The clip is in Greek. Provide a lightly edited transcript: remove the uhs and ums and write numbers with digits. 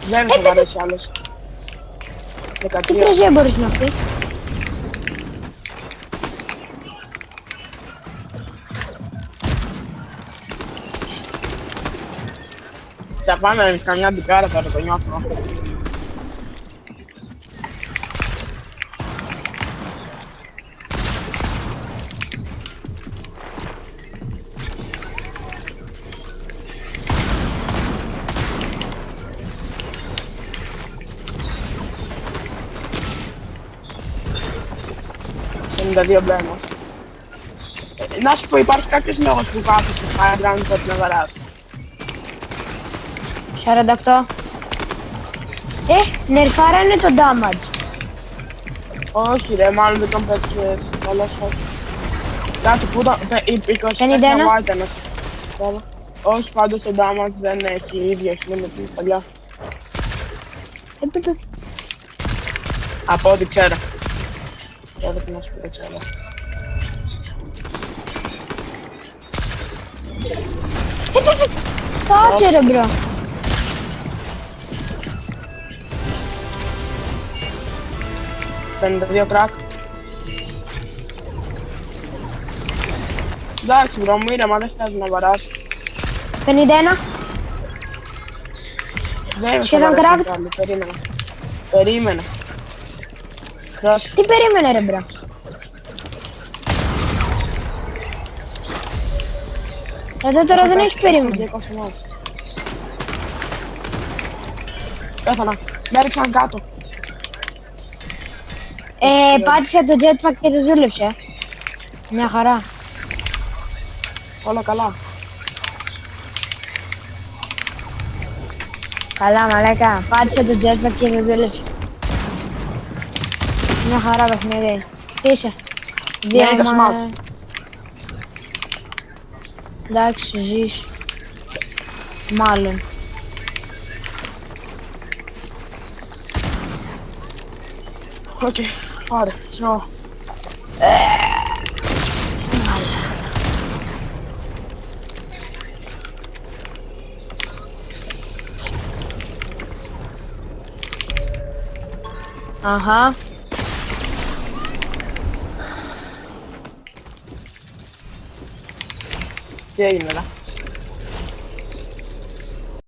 Δεν θα μ' αρέσει άλλος. Τι 13. πρεσία μπορείς να αυτή. Θα πάμε καμιά ντυκάρα τώρα, το νιώθω. Είναι 52 μπλέμος. Να σου πω, υπάρχει κάποιος λόγος που κάθεσαι Highground πρέπει να βαράς. 48. Νερφάρανε το damage. Όχι ρε, μάλλον δεν τον πέτυχες. Καλώς όχι. Κάτσε που το... 24 51. ήταν εσύ. Όχι, πάντως το damage δεν έχει ίδιο, έχει με την παλιά. Από ό,τι ξέρω. Τώρα τι να σου πω, δεν ξέρω. Κάτσε ρε μπρο. Παίρνετε 2 κράκ. Εντάξει μπρο, μου ήρεμα, δεν χρειάζεται να βαράσει. 51. Δεν Σχεδόν θα βαράσει cracked. πάλι, περίμενε. Περίμενε. Πρόσεχε. Τι περίμενε ρε μπρο. Εδώ τώρα δεν έχεις περίμενε. Πέθανα. Με έριξαν κάτω. Πάτησα το jetpack και το δούλεψε. Μια χαρά. Όλα καλά. Καλά μαλάκα. Πάτησα το jetpack και το δούλεψε. Μια χαρά παιχνίδι. Τι είσαι. Ναι, τα σμάτς. Εντάξει, ζεις. Μάλλον. Οκ, πάρε, σιώ. Αχα. Τι έγινε, ρε.